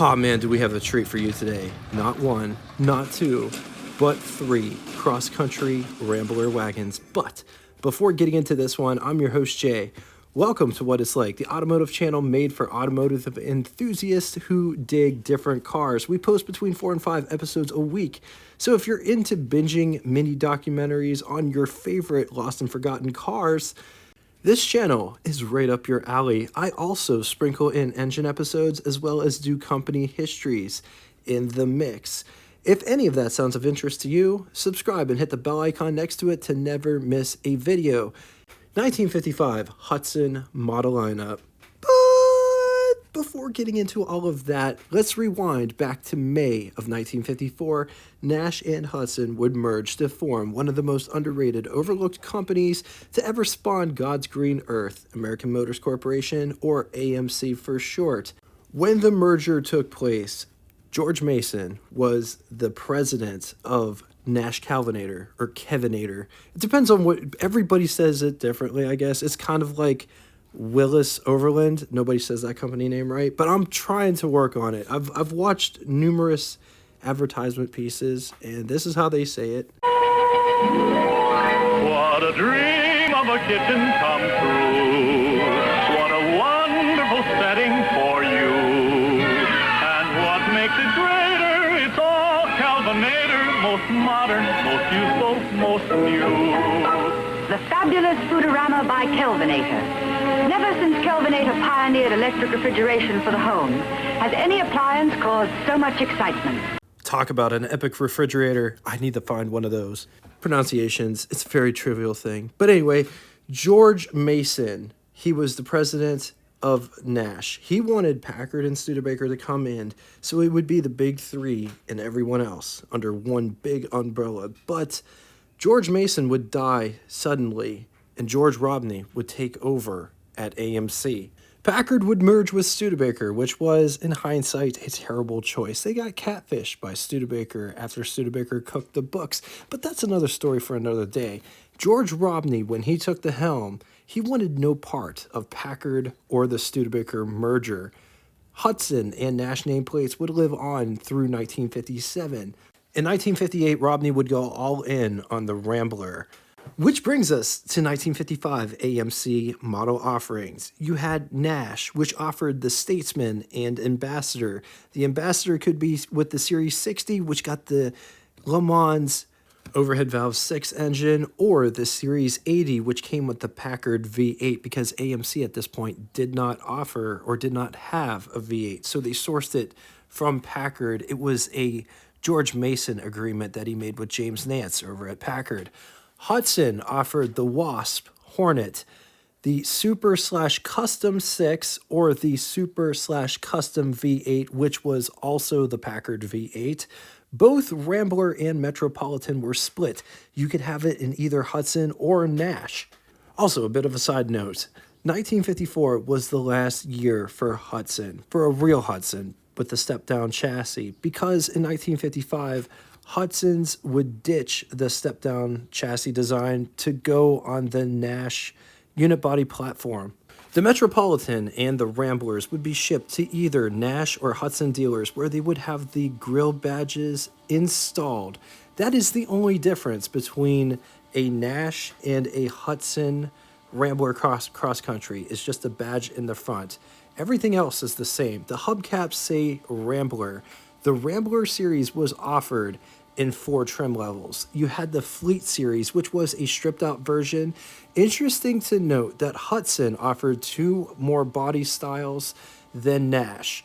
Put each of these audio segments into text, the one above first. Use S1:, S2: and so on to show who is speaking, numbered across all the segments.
S1: Oh man, do we have a treat for you today. Not one, not two, but three cross-country Rambler wagons. But before getting into this one, I'm your host Jay. Welcome to What It's Like, the automotive channel made for automotive enthusiasts who dig different cars. We post between 4 and 5 episodes a week. So if you're into binging mini documentaries on your favorite lost and forgotten cars, this channel is right up your alley. I also sprinkle in engine episodes as well as do company histories in the mix. If any of that sounds of interest to you, subscribe and hit the bell icon next to it to never miss a video. 1955 Hudson model lineup. But before getting into all of that, let's rewind back to May of 1954. Nash and Hudson would merge to form one of the most underrated, overlooked companies to ever spawn God's green earth, American Motors Corporation, or AMC for short. When the merger took place, George Mason was the president of Nash Calvinator or Kevinator. It depends on what everybody says it differently, I guess. It's kind of like Willis Overland. Nobody says that company name right, but I'm trying to work on it. I've watched numerous advertisement pieces, and this is how they say it.
S2: What a dream of a kitchen come true. What a wonderful setting for you. And what makes it greater, it's all Calvinator, most modern, most useful, most new.
S3: The fabulous Foodorama by Kelvinator. Never since Kelvinator pioneered electric refrigeration for the home has any appliance caused so much excitement.
S1: Talk about an epic refrigerator. I need to find one of those. Pronunciations, it's a very trivial thing. But anyway, George Mason, he was the president of Nash. He wanted Packard and Studebaker to come in, so it would be the big three and everyone else under one big umbrella. But George Mason would die suddenly, and George Robney would take over at AMC. Packard would merge with Studebaker, which was, in hindsight, a terrible choice. They got catfished by Studebaker after Studebaker cooked the books, but that's another story for another day. George Robney, when he took the helm, he wanted no part of Packard or the Studebaker merger. Hudson and Nash nameplates would live on through 1957. In 1958, Robney would go all in on the Rambler. Which brings us to 1955 AMC model offerings. You had Nash, which offered the Statesman and Ambassador. The Ambassador could be with the Series 60, which got the Le Mans overhead valve 6 engine, or the Series 80, which came with the Packard V8, because AMC at this point did not offer or did not have a V8. So they sourced it from Packard. It was a George Mason agreement that he made with James Nance over at Packard. Hudson offered the Wasp, Hornet, the Super/Custom 6, or the Super/Custom V8, which was also the Packard V8. Both Rambler and Metropolitan were split. You could have it in either Hudson or Nash. Also, a bit of a side note, 1954 was the last year for Hudson, for a real Hudson, with the step-down chassis, because in 1955, Hudson's would ditch the step-down chassis design to go on the Nash unit body platform. The Metropolitan and the Ramblers would be shipped to either Nash or Hudson dealers, where they would have the grill badges installed. That is the only difference between a Nash and a Hudson Rambler cross-country, is just a badge in the front. Everything else is the same. The hubcaps say Rambler. The Rambler series was offered in 4 trim levels. You had the Fleet series, which was a stripped out version. Interesting to note that Hudson offered 2 more body styles than Nash.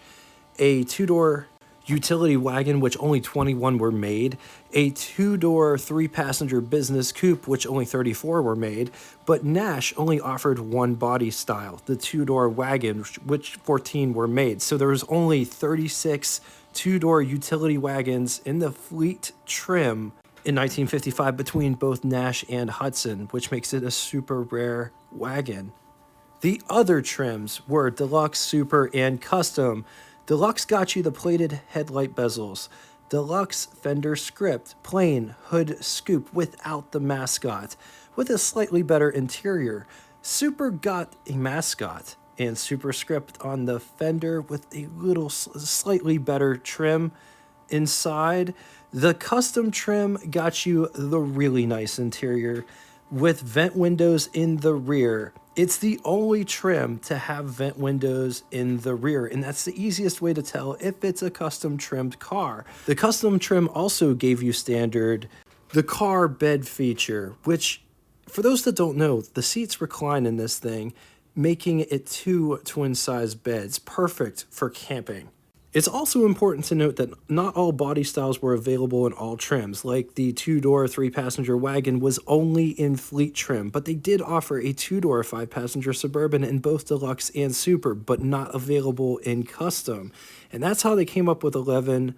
S1: A 2-door utility wagon, which only 21 were made, a 2-door 3-passenger business coupe, which only 34 were made, but Nash only offered 1 body style, the 2-door wagon, which 14 were made. So there was only 36 2-door utility wagons in the Fleet trim in 1955 between both Nash and Hudson, which makes it a super rare wagon. The other trims were Deluxe, Super, and Custom. Deluxe got you the plated headlight bezels. Deluxe fender script, plain hood scoop without the mascot, with a slightly better interior. Super got a mascot, and superscript on the fender with a little slightly better trim inside. The custom trim got you the really nice interior with vent windows in the rear. It's the only trim to have vent windows in the rear, and that's the easiest way to tell if it's a custom trimmed car. The custom trim also gave you standard the car bed feature, which, for those that don't know, the seats recline in this thing, making it 2 twin-size beds, perfect for camping. It's also important to note that not all body styles were available in all trims, like the 2-door 3-passenger wagon was only in fleet trim, but they did offer a 2-door 5-passenger Suburban in both deluxe and super, but not available in custom. And that's how they came up with 11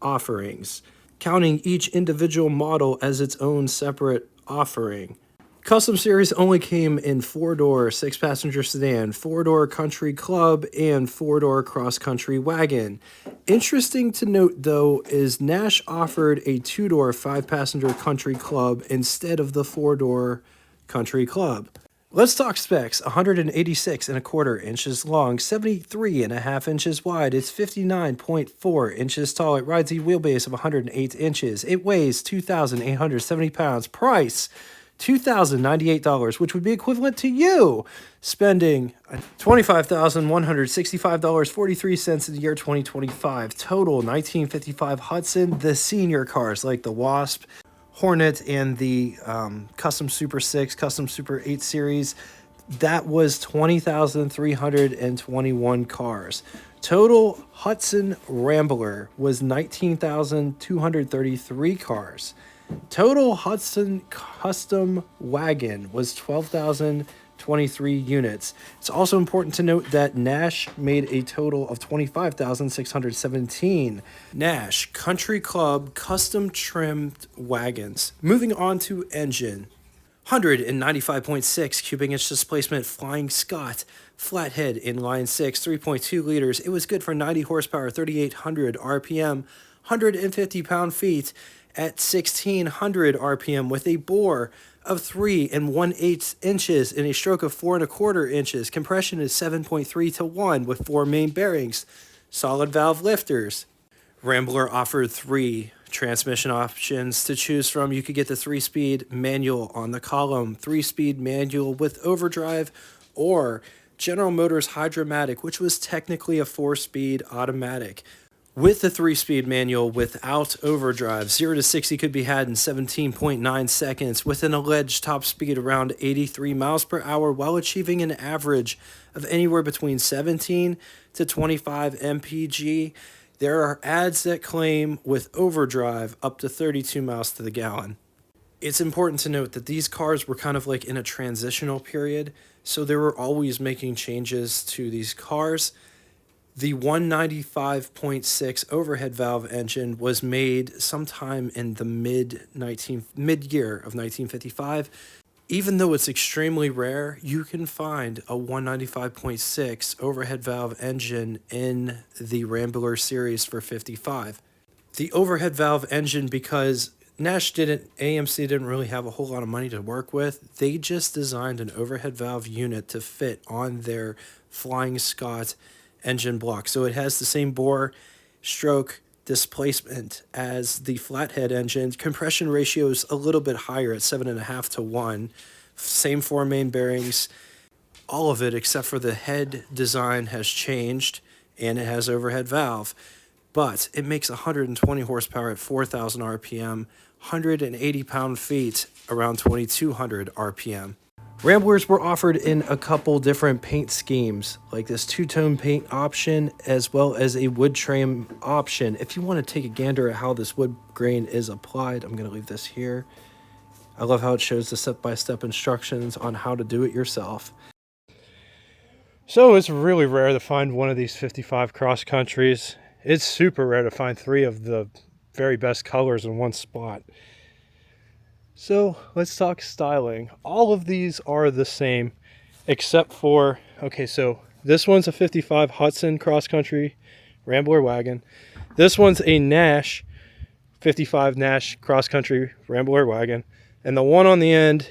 S1: offerings, counting each individual model as its own separate offering. Custom Series only came in 4-door 6-passenger sedan, 4-door country club, and 4-door cross-country wagon. Interesting to note, though, is Nash offered a 2-door 5-passenger country club instead of the 4-door country club. Let's talk specs. 186.25 inches long, 73.5 inches wide. It's 59.4 inches tall. It rides a wheelbase of 108 inches. It weighs 2,870 pounds. Price, $2,098, which would be equivalent to you spending $25,165.43 in the year 2025. Total 1955 Hudson, the senior cars like the Wasp, Hornet, and the Custom Super 6, Custom Super 8 series. That was 20,321 cars. Total Hudson Rambler was 19,233 cars. Total Hudson Custom Wagon was 12,023 units. It's also important to note that Nash made a total of 25,617 Nash Country Club custom trimmed wagons. Moving on to engine. 195.6 cubic inch displacement Flying Scot flathead inline 6, 3.2 liters. It was good for 90 horsepower, 3,800 RPM, 150 pound-feet at 1,600 RPM with a bore of 3 1/8 inches and a stroke of 4 1/4 inches. Compression is 7.3 to 1 with 4 main bearings. Solid valve lifters. Rambler offered 3 transmission options to choose from. You could get the 3-speed manual on the column, 3-speed manual with overdrive, or General Motors Hydromatic, which was technically a 4-speed automatic. With the 3-speed manual without overdrive, 0 to 60 could be had in 17.9 seconds with an alleged top speed around 83 miles per hour while achieving an average of anywhere between 17 to 25 mpg. There are ads that claim with overdrive up to 32 miles to the gallon. It's important to note that these cars were kind of like in a transitional period, so they were always making changes to these cars. The 195.6 overhead valve engine was made sometime in the mid-year of 1955. Even though it's extremely rare, you can find a 195.6 overhead valve engine in the Rambler series for 55. The overhead valve engine, because AMC didn't really have a whole lot of money to work with, they just designed an overhead valve unit to fit on their Flying Scot engine block. So it has the same bore, stroke, displacement as the flathead engine. Compression ratio is a little bit higher at 7.5 to 1. Same 4 main bearings. All of it except for the head design has changed, and it has overhead valve. But it makes 120 horsepower at 4,000 RPM, 180 pound-feet around 2,200 RPM. Ramblers were offered in a couple different paint schemes, like this 2-tone paint option as well as a wood trim option. If you want to take a gander at how this wood grain is applied, I'm going to leave this here. I love how it shows the step-by-step instructions on how to do it yourself. So it's really rare to find one of these 55 cross countries. It's super rare to find 3 of the very best colors in one spot. So let's talk styling. All of these are the same except for, okay, so this one's a 55 Hudson cross country Rambler wagon. This one's a Nash 55 Nash cross country Rambler wagon. And the one on the end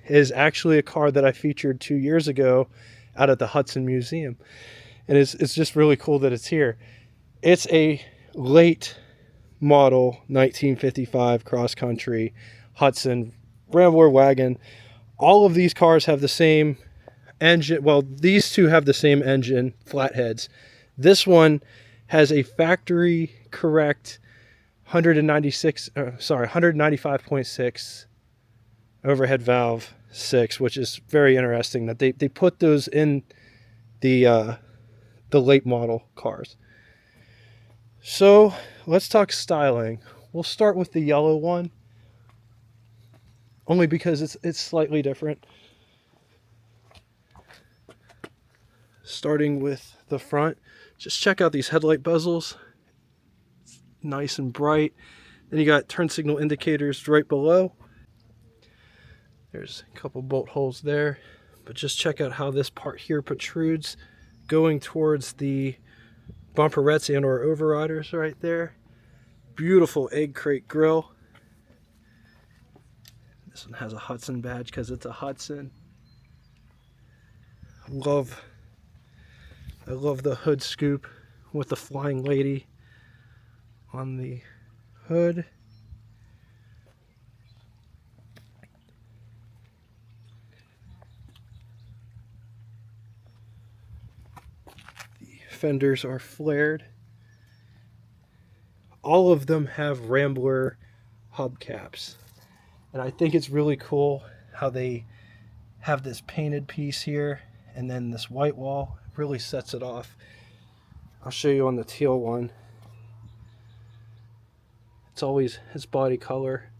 S1: is actually a car that I featured 2 years ago out at the Hudson Museum. And it's just really cool that it's here. It's a late model 1955 cross-country Hudson Rambler wagon. All of these cars have the same engine. Well, these two have the same engine, flatheads. This one has a factory correct 195.6 overhead valve 6, which is very interesting that they put those in the late model cars. So let's talk styling. We'll start with the yellow one, only because it's slightly different. Starting with the front, just check out these headlight bezels. It's nice and bright. Then you got turn signal indicators right below. There's a couple bolt holes there, but just check out how this part here protrudes going towards the bumperettes and or overriders right there. Beautiful egg crate grille. This one has a Hudson badge because it's a Hudson. I love the hood scoop with the flying lady on the hood. The fenders are flared. All of them have Rambler hubcaps. And I think it's really cool how they have this painted piece here and then this white wall. Really sets it off. I'll show you on the teal one. It's always his body color.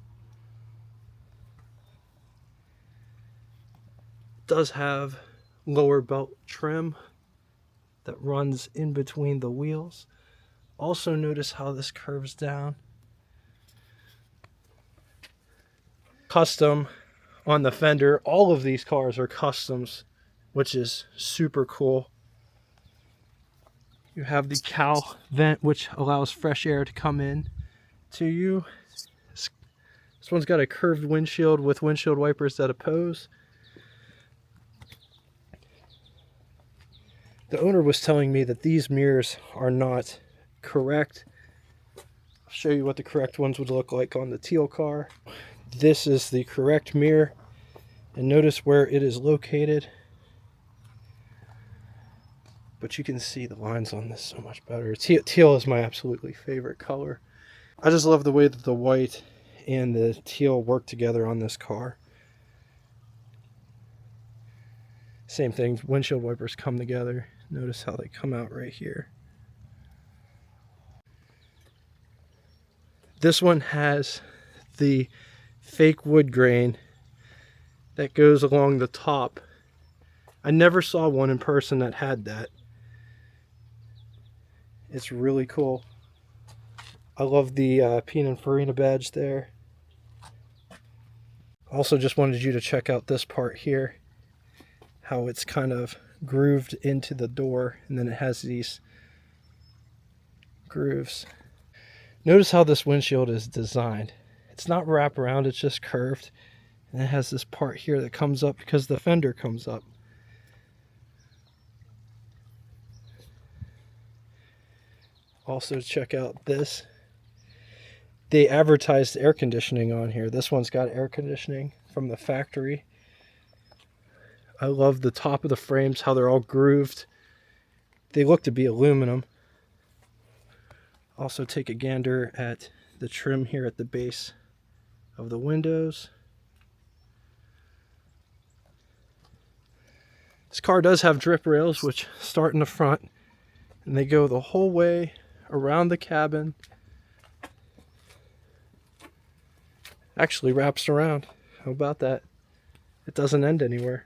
S1: It does have lower belt trim that runs in between the wheels. Also notice how this curves down. Custom on the fender. All of these cars are customs, which is super cool. You have the cowl vent, which allows fresh air to come in to you. This one's got a curved windshield with windshield wipers that oppose. The owner was telling me that these mirrors are not correct. I'll show you what the correct ones would look like on the teal car. This is the correct mirror, and notice where it is located. But you can see the lines on this so much better. Teal is my absolutely favorite color. I just love the way that the white and the teal work together on this car. Same thing, windshield wipers come together. Notice how they come out right here. This one has the fake wood grain that goes along the top. I never saw one in person that had that. It's really cool. I love the Pininfarina badge there. Also just wanted you to check out this part here. How it's kind of grooved into the door, and then it has these grooves. Notice how this windshield is designed. It's not wrap around, it's just curved. And it has this part here that comes up because the fender comes up. Also check out this. They advertised air conditioning on here. This one's got air conditioning from the factory. I love the top of the frames, how they're all grooved. They look to be aluminum. Also take a gander at the trim here at the base of the windows. This car does have drip rails, which start in the front, and they go the whole way around the cabin. Actually wraps around. How about that? It doesn't end anywhere.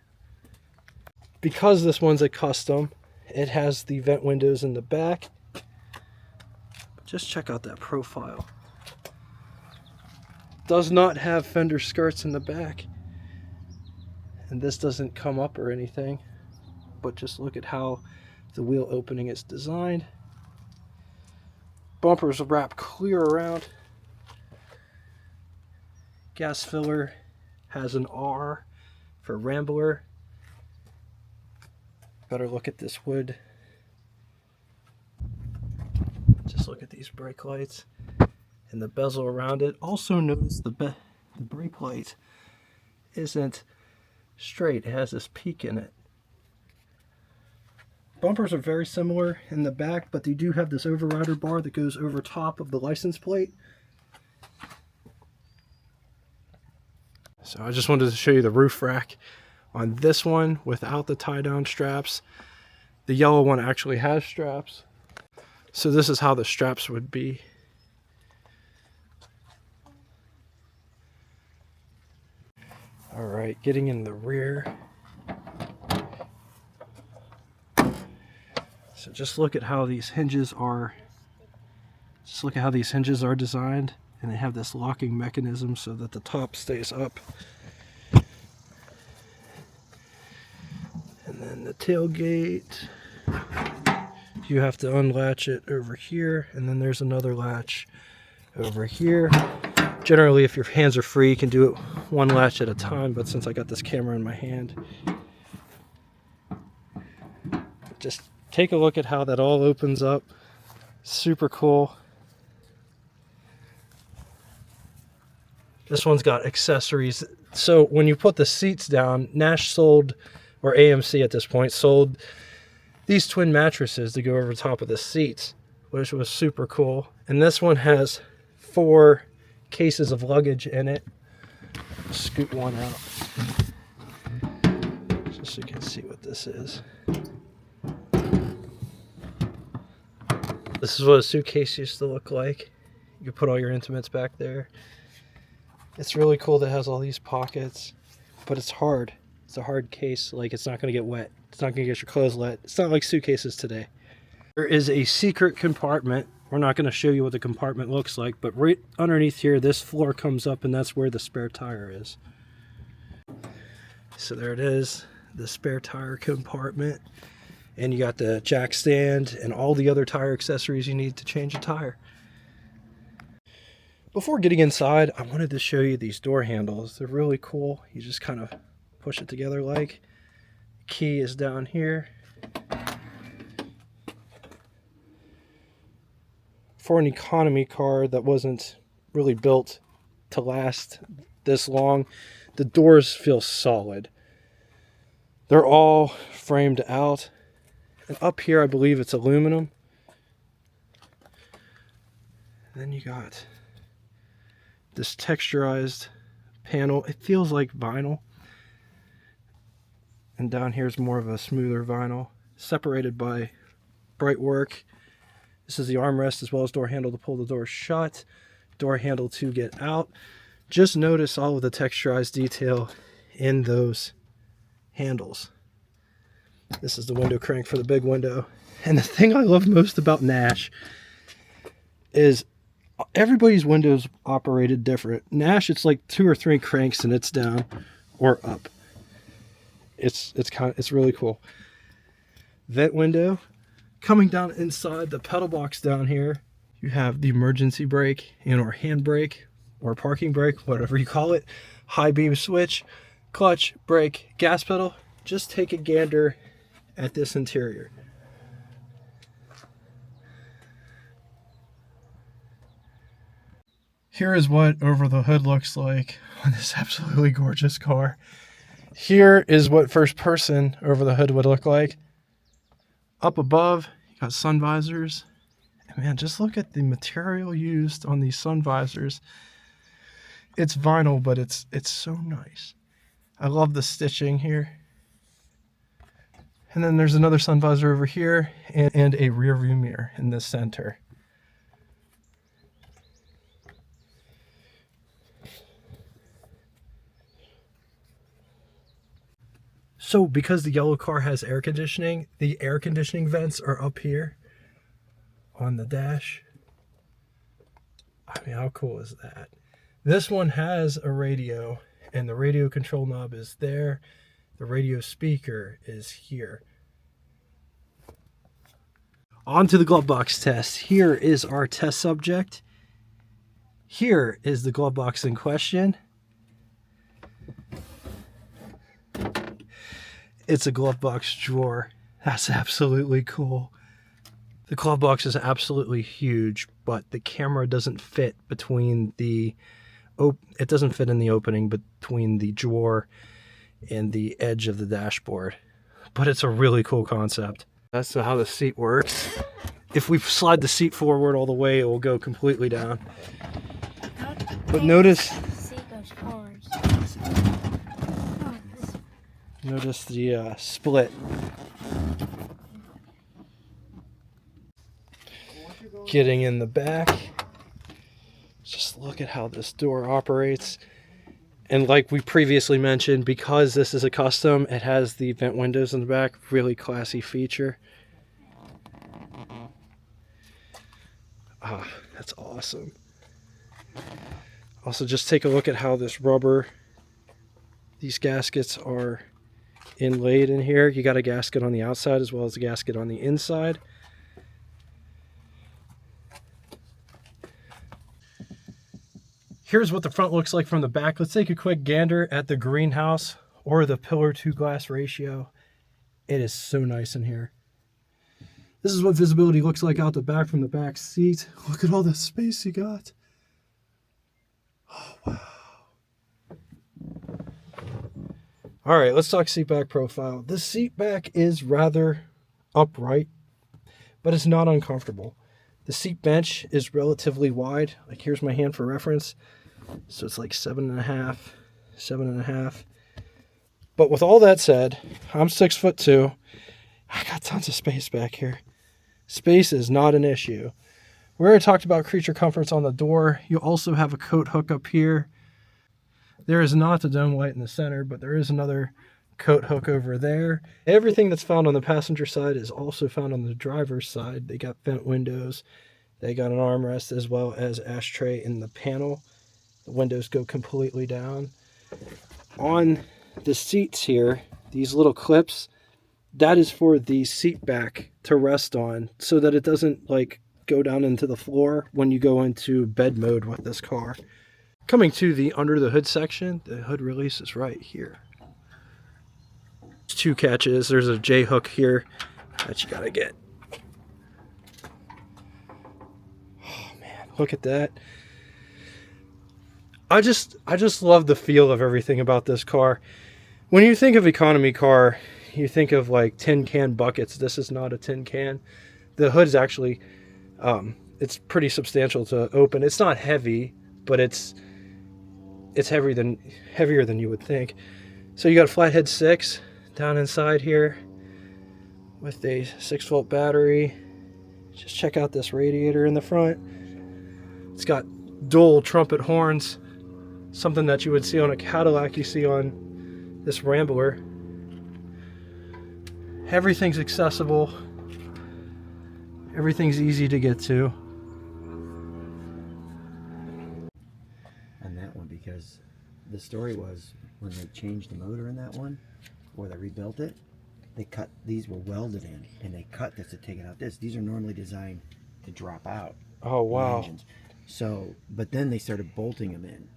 S1: Because this one's a custom, it has the vent windows in the back. Just check out that profile. Does not have fender skirts in the back. And this doesn't come up or anything. But just look at how the wheel opening is designed. Bumpers wrap clear around. Gas filler has an R for Rambler. Better look at this wood. Just look at these brake lights and the bezel around it. Also notice the brake light isn't straight. It has this peak in it. Bumpers are very similar in the back, but they do have this overrider bar that goes over top of the license plate. So I just wanted to show you the roof rack on this one without the tie-down straps. The yellow one actually has straps. So this is how the straps would be. All right, getting in the rear. So just look at how these hinges are. Just look at how these hinges are designed, and they have this locking mechanism so that the top stays up. And then the tailgate, you have to unlatch it over here, and then there's another latch over here. Generally, if your hands are free, you can do it one latch at a time, but since I got this camera in my hand, just take a look at how that all opens up. Super cool. This one's got accessories. So when you put the seats down, Nash sold, or AMC at this point, sold these twin mattresses to go over top of the seats, which was super cool. And this one has 4 cases of luggage in it. Scoot one out just so you can see what this is. This is what a suitcase used to look like. You can put all your intimates back there. It's really cool that it has all these pockets, but it's hard. It's a hard case. Like, it's not going to get wet. It's not going to get your clothes wet. It's not like suitcases today. There is a secret compartment. We're not going to show you what the compartment looks like, but right underneath here, this floor comes up, and that's where the spare tire is. So there it is, the spare tire compartment. And you got the jack stand and all the other tire accessories you need to change a tire. Before getting inside, I wanted to show you these door handles. They're really cool. You just kind of push it together like. Key is down here. For an economy car that wasn't really built to last this long, the doors feel solid. They're all framed out. And up here, I believe it's aluminum. And then you got this texturized panel. It feels like vinyl. And down here is more of a smoother vinyl, separated by bright work. This is the armrest as well as door handle to pull the door shut, door handle to get out. Just notice all of the texturized detail in those handles. This is the window crank for the big window. And the thing I love most about Nash is everybody's windows operated different. Nash, it's like 2 or 3 cranks and it's down or up. It's really cool. Vent window. Coming down inside the pedal box down here, you have the emergency brake and or handbrake or parking brake, whatever you call it. High beam switch, clutch, brake, gas pedal. Just take a gander at this interior. Here is what over the hood looks like on this absolutely gorgeous car. Here is what first person over the hood would look like. Up above, you got sun visors. And man, just look at the material used on these sun visors. It's vinyl, but it's so nice. I love the stitching here. And then there's another sun visor over here and a rear view mirror in the center. So because the yellow car has air conditioning, the air conditioning vents are up here on the dash. I mean, how cool is that? This one has a radio, and the radio control knob is there. The radio speaker is here. On to the glove box test. Here is our test subject. Here is the glove box in question. It's a glove box drawer. That's absolutely cool. The glove box is absolutely huge, but the camera doesn't fit between the... it doesn't fit in the opening between the drawer and the edge of the dashboard. But it's a really cool concept. That's how the seat works. If we slide the seat forward all the way, it will go completely down. But notice... Notice the split. Getting in the back, just look at how this door operates. And like we previously mentioned, because this is a custom, it has the vent windows in the back. Really classy feature. Ah, that's awesome. Also, just take a look at how this rubber, these gaskets are inlaid in here. You got a gasket on the outside as well as a gasket on the inside. Here's what the front looks like from the back. Let's take a quick gander at the greenhouse or the pillar to glass ratio. It is so nice in here. This is what visibility looks like out the back from the back seat. Look at all the space you got. Oh, wow. All right, let's talk seat back profile. This seat back is rather upright, but it's not uncomfortable. The seat bench is relatively wide. Like, here's my hand for reference. So it's like 7.5, 7.5. But with all that said, I'm 6'2". I got tons of space back here. Space is not an issue. We already talked about creature comforts on the door. You also have a coat hook up here. There is not the dome light in the center, but there is another coat hook over there. Everything that's found on the passenger side is also found on the driver's side. They got vent windows. They got an armrest as well as ashtray in the panel. The windows go completely down. On the seats here, these little clips, that is for the seat back to rest on so that it doesn't like go down into the floor when you go into bed mode with this car. Coming to the under the hood section, the hood release is right here. There's two catches. There's a J hook here that you gotta get. Oh man, look at that. I just love the feel of everything about this car. When you think of economy car, you think of like tin can buckets. This is not a tin can. The hood is actually, it's pretty substantial to open. It's not heavy, but it's heavier than you would think. So you got a flathead 6 down inside here with a 6-volt battery. Just check out this radiator in the front. It's got dual trumpet horns, something that you would see on a Cadillac, you see on this Rambler. Everything's accessible. Everything's easy to get to.
S4: On that one, because the story was when they changed the motor in that one, or they rebuilt it, they cut, these were welded in, and they cut this to take it out. These are normally designed to drop out.
S1: Oh wow.
S4: Engines. So, but then they started bolting them in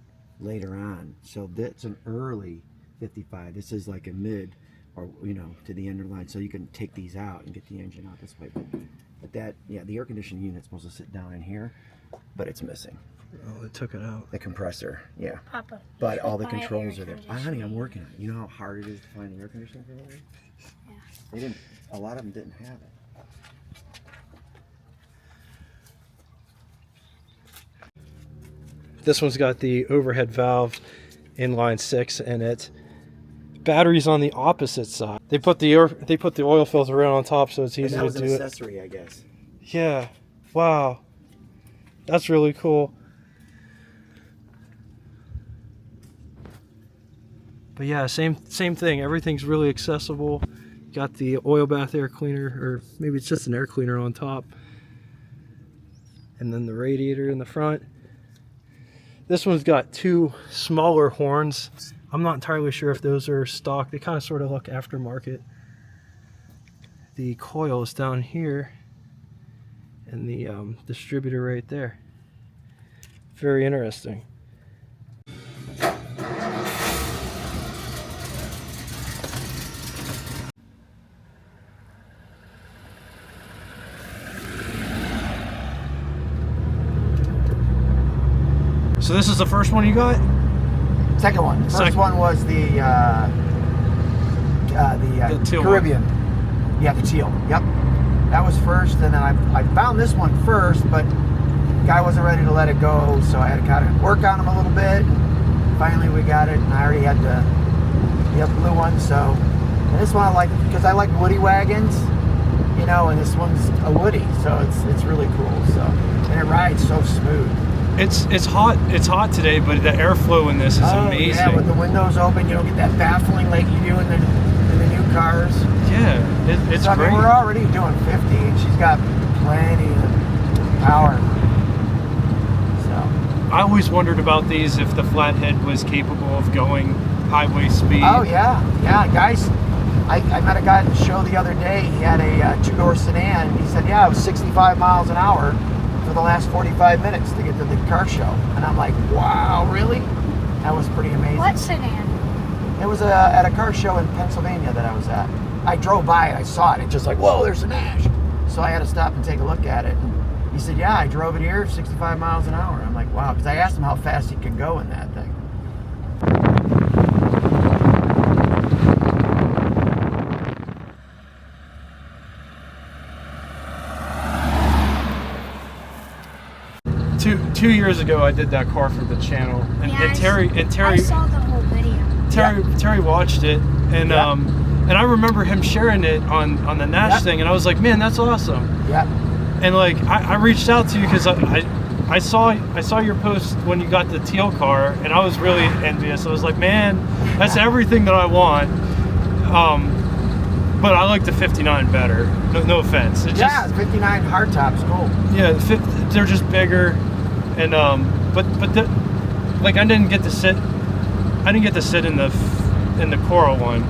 S4: later on. So that's an early 55. This is like a mid, or you know, to the end of the line. So you can take these out and get the engine out this way. But that, yeah, the air conditioning unit's supposed to sit down in here, but it's missing.
S1: Oh, they took it out.
S4: The compressor, yeah.
S5: Papa,
S4: But all the controls are there. Honey, I'm working on it. You know how hard it is to find the air conditioning for that?
S5: Yeah.
S4: They didn't. A lot of them didn't have it.
S1: This one's got the overhead valve inline 6 in it. Batteries on the opposite side. They put the oil filter right on top, so it's easy to do it.
S4: That was an accessory, I guess.
S1: Yeah. Wow. That's really cool. But yeah, same thing. Everything's really accessible. Got the oil bath air cleaner, or maybe it's just an air cleaner on top. And then the radiator in the front. This one's got two smaller horns. I'm not entirely sure if those are stock. They kind of sort of look aftermarket. The coil is down here and the distributor right there. Very interesting. So this is the first one you got?
S4: Second one. First one was the
S1: teal
S4: Caribbean.
S1: One.
S4: Yeah, the teal. Yep. That was first, and then I found this one first, but the guy wasn't ready to let it go, so I had to kind of work on him a little bit. Finally, we got it, and I already had the blue one. So, and this one I like because I like woody wagons, you know, and this one's a woody, so it's really cool. So, and it rides so smooth.
S1: It's hot. It's hot today, but the airflow in this is amazing.
S4: Yeah, with the windows open, you don't get that baffling like you do in the new cars.
S1: Yeah, it's
S4: so,
S1: great.
S4: I mean, we're already doing 50, and she's got plenty of power. So
S1: I always wondered about these if the flathead was capable of going highway speed.
S4: Oh yeah, guys. I met a guy at the show the other day. He had a two-door sedan. He said, yeah, it was 65 miles an hour for the last 45 minutes to get to the car show. And I'm like, wow, really? That was pretty amazing.
S5: What sedan?
S4: It was at a car show in Pennsylvania that I was at. I drove by it, I saw it, just like, whoa, there's a Nash. So I had to stop and take a look at it. And he said, yeah, I drove it here 65 miles an hour. I'm like, wow, because I asked him how fast he could go in that thing.
S1: 2 years ago, I did that car for the channel, and Terry
S5: I saw the whole video.
S1: Terry watched it, and and I remember him sharing it on the Nash thing, and I was like, man, that's awesome.
S4: Yeah.
S1: And like I reached out to you because I saw your post when you got the teal car, and I was really envious. I was like, man, that's everything that I want. But I like the 59 better. No offense. It's
S4: 59 hardtop's cool.
S1: Yeah, they're just bigger, and but like I didn't get to sit in the Coral one.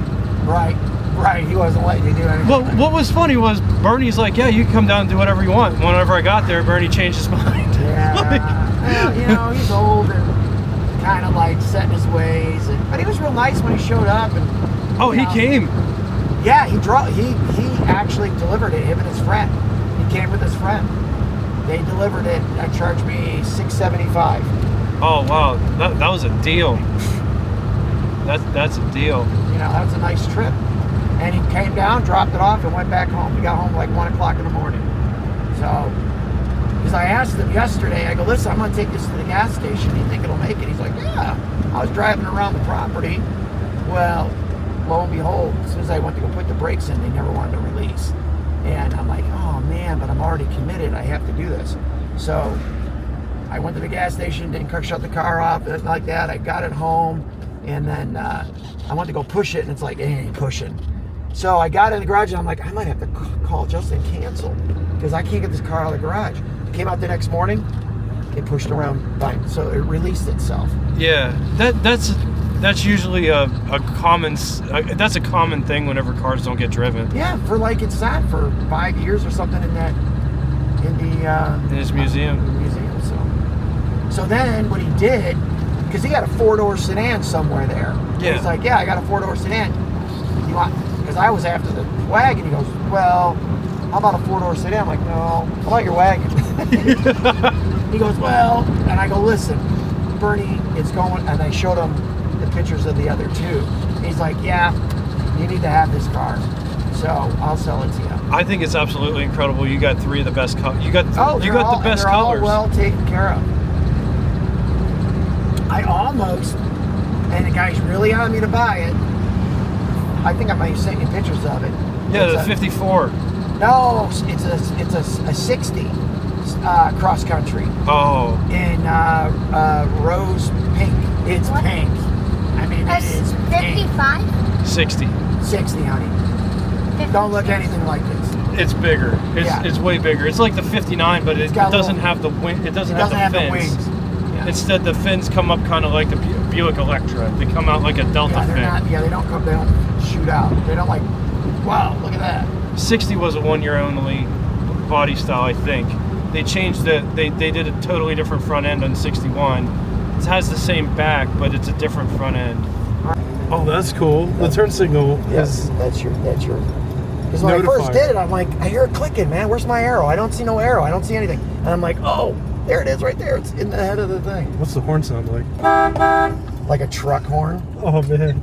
S4: Right. He wasn't letting you do anything.
S1: Well, what was funny was Bernie's like, yeah, you can come down and do whatever you want. Whenever I got there, Bernie changed his mind.
S4: Yeah. Well, you know, he's old and kind of like set in his ways, but he was real nice when he showed up. And
S1: he came.
S4: Yeah, he actually delivered it. Him and his friend. He came with his friend. They delivered it. That charged me $675.
S1: Oh wow, that was a deal. That's a deal.
S4: You know, that was a nice trip. And he came down, dropped it off, and went back home. We got home like 1 o'clock in the morning. So, because I asked him yesterday, I go, listen, I'm going to take this to the gas station. Do you think it'll make it? He's like, yeah. I was driving around the property. Well, lo and behold, as soon as I went to go put the brakes in, they never wanted to release. And I'm like, oh man, but I'm already committed. I have to do this. So I went to the gas station, didn't shut the car off, nothing like that. I got it home, and then I went to go push it, and it's like, it ain't pushing. So I got in the garage, and I'm like, I might have to call Justin and cancel, because I can't get this car out of the garage. Came out the next morning, it pushed around fine, so it released itself.
S1: Yeah, that's usually a common thing whenever cars don't get driven.
S4: Yeah, for like it sat for 5 years or something in his museum. So then what he did, because he got a 4-door sedan somewhere there.
S1: Yeah.
S4: He's like, yeah, I got a 4-door sedan. You want? Because I was after the wagon. He goes, well, how about a 4-door sedan? I'm like, no, how about your wagon? He goes, well, and I go, listen, Bernie, it's going, and I showed him the pictures of the other two. He's like, yeah, you need to have this car, so I'll sell it to you.
S1: I think it's absolutely incredible. You got 3 of the best colors. You got the best
S4: they're
S1: colors.
S4: All well taken care of. I almost, and the guy's really on me to buy it. I think I might have sent you pictures of it.
S1: Yeah, the 54.
S4: No, it's a 60 cross country.
S1: Oh.
S4: In rose pink. It's pink. I mean, it is
S5: 55?
S1: 60.
S4: 60, honey.
S5: 50.
S4: Don't look anything like this.
S1: It's bigger. It's way bigger. It's like the 59, but it doesn't have the wing. It doesn't have the fins.
S4: wings. Yeah.
S1: Instead, the fins come up kind of like the Buick Electra. They come out like a Delta fin.
S4: They don't shoot out. They don't like, wow, look at that.
S1: 60 was a one-year only body style, I think. They changed they did a totally different front end on 61. It has the same back, but it's a different front end. Oh, that's cool. The turn signal
S4: is... That's your... Because when I first did it, I'm like, I hear it clicking, man. Where's my arrow? I don't see no arrow. I don't see anything. And I'm like, oh, There it is right there. It's in the head of the thing.
S1: What's the horn sound like?
S4: Like a truck horn.
S1: Oh, man.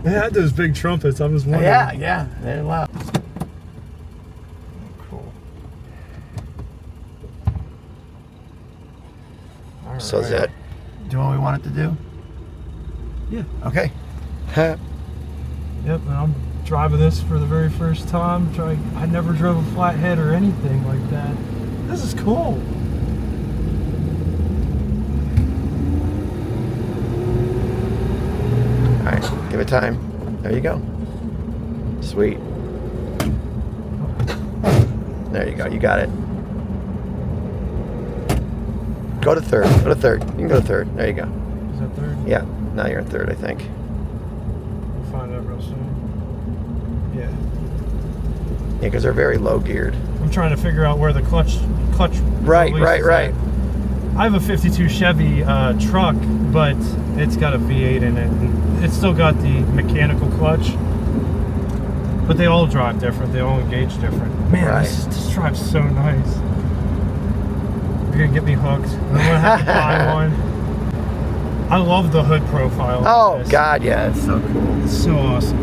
S1: It had those big trumpets. I was wondering.
S4: Yeah. They're loud.
S1: Cool.
S4: All so is that do what we want it to do?
S1: Yeah.
S4: Okay.
S1: Yep, and I'm driving this for the very first time. I never drove a flathead or anything like that. This is cool.
S4: All right, give it time. There you go. Sweet. There you go. You got it. Go to third. Go to third. You can go to third. There you go.
S1: Is that third?
S4: Yeah. Now you're in third, I think.
S1: We'll find out real soon. Yeah.
S4: Yeah, because they're very low geared.
S1: I'm trying to figure out where the clutch.
S4: Right.
S1: I have a 52 Chevy truck, but it's got a V8 in it. And it's still got the mechanical clutch, but they all drive different. They all engage different. Man,
S4: Right.
S1: this drives so nice. You're gonna get me hooked. I'm gonna have to buy one. I love the hood profile.
S4: Oh God, yeah, it's so cool.
S1: It's so awesome.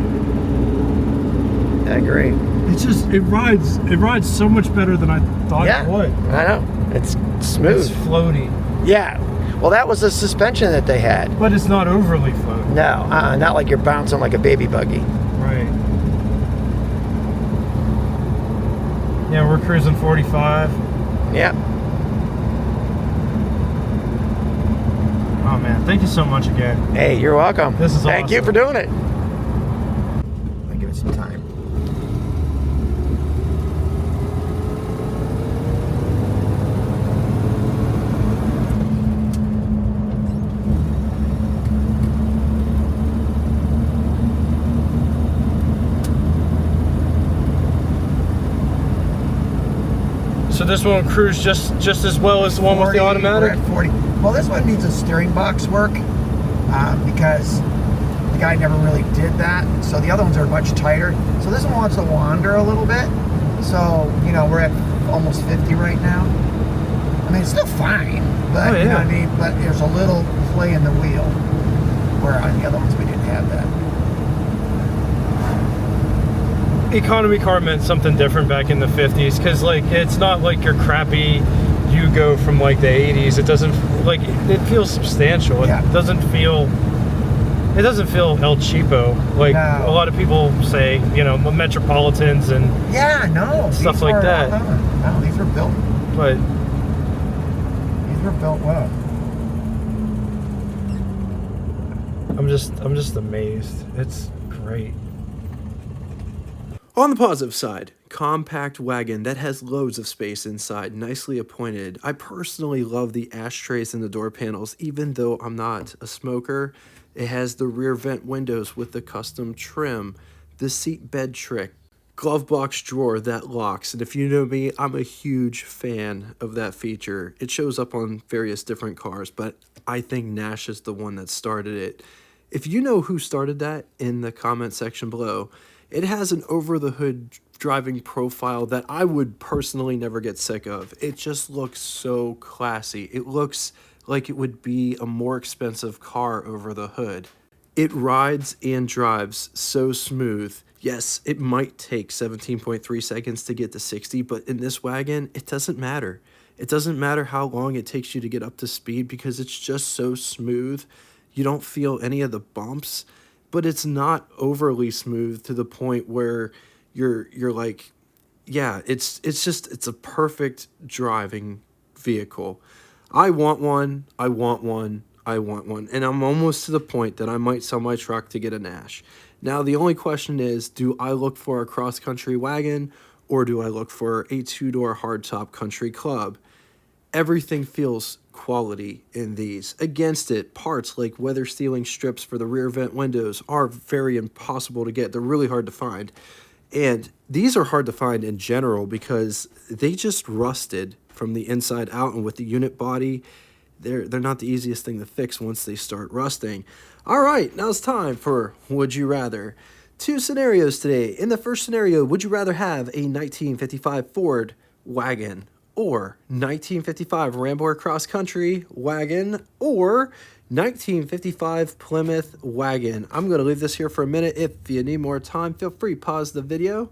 S4: I agree.
S1: It rides so much better than I thought
S4: Yeah,
S1: it would.
S4: I know. It's smooth.
S1: It's floaty,
S4: Yeah. Well, that was the suspension that they had.
S1: but it's not overly floaty.
S4: No, not like you're bouncing like a baby buggy.
S1: Right. Yeah, we're cruising 45.
S4: Yeah.
S1: Oh man, thank you so much again.
S4: Hey, you're welcome.
S1: This is
S4: Thank you
S1: awesome.
S4: for doing it. I'll give it some time.
S1: So this one cruised just as well as the one with the
S4: 40,
S1: automatic?
S4: We're at 40. Well, this one needs a steering box work because the guy never really did that. So the other ones are much tighter. So this one wants to wander a little bit. So, we're at almost 50 right now. I mean, it's still fine, but
S1: Oh, yeah.
S4: you know what I mean? But there's a little play in the wheel where on the other ones we didn't have that.
S1: Economy car meant something different back in the 50s because it's not like your crappy Yugo from the 80s. It doesn't it feels substantial.
S4: Yeah.
S1: It doesn't feel El Cheapo like
S4: No.
S1: a lot of people say, Metropolitans and
S4: Yeah, no.
S1: Stuff
S4: these
S1: like
S4: were,
S1: that.
S4: No, these were built
S1: but
S4: well.
S1: I'm just amazed. It's great.
S6: On the positive side, compact wagon that has loads of space inside, nicely appointed. I personally love the ashtrays in the door panels, even though I'm not a smoker. It has the rear vent windows with the custom trim, the seat bed trick, glove box drawer that locks, and if you know me, I'm a huge fan of that feature. It shows up on various different cars, but I think Nash is the one that started it. If you know who started that, in the comment section below. It has an over-the-hood driving profile that I would personally never get sick of. It just looks so classy. It looks like it would be a more expensive car over the hood. It rides and drives so smooth. Yes, it might take 17.3 seconds to get to 60, but in this wagon, it doesn't matter. It doesn't matter how long it takes you to get up to speed because it's just so smooth. You don't feel any of the bumps. But it's not overly smooth to the point where you're like, yeah, it's a perfect driving vehicle. I want one, and I'm almost to the point that I might sell my truck to get a Nash. Now, the only question is, do I look for a cross-country wagon, or do I look for a two-door hardtop country club? Everything feels quality in these. Against it, parts like weather sealing strips for the rear vent windows are very impossible to get. They're really hard to find. And these are hard to find in general because they just rusted from the inside out, and with the unit body, they're not the easiest thing to fix once they start rusting. All right, now it's time for Would You Rather. Two scenarios today. In the first scenario, would you rather have a 1955 Ford wagon or 1955 Rambler Cross Country wagon, or 1955 Plymouth wagon. I'm going to leave this here for a minute. If you need more time, feel free, pause the video.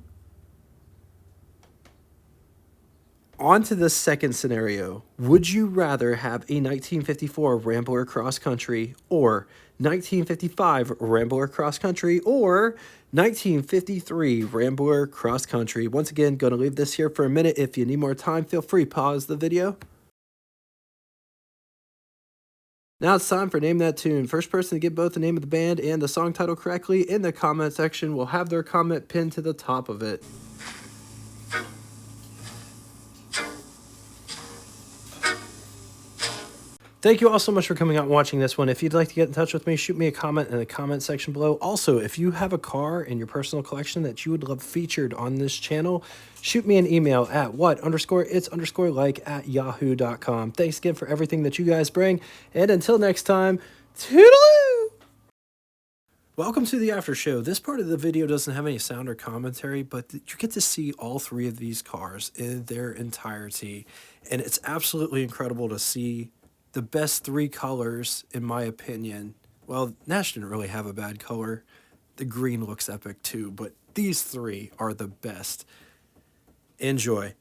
S6: On to the second scenario. Would you rather have a 1954 Rambler Cross Country or 1955 Rambler Cross Country or 1953 Rambler Cross Country? Once again, going to leave this here for a minute. If you need more time, feel free, pause the video. Now it's time for Name That Tune. First person to get both the name of the band and the song title correctly in the comment section will have their comment pinned to the top of it. Thank you all so much for coming out and watching this one. If you'd like to get in touch with me, shoot me a comment in the comment section below. Also, if you have a car in your personal collection that you would love featured on this channel, shoot me an email at what_its_like@yahoo.com. Thanks again for everything that you guys bring. And until next time, toodaloo! Welcome to the after show. This part of the video doesn't have any sound or commentary, but you get to see all three of these cars in their entirety. And it's absolutely incredible to see the best three colors, in my opinion. Well, Nash didn't really have a bad color. The green looks epic too, but these three are the best. Enjoy.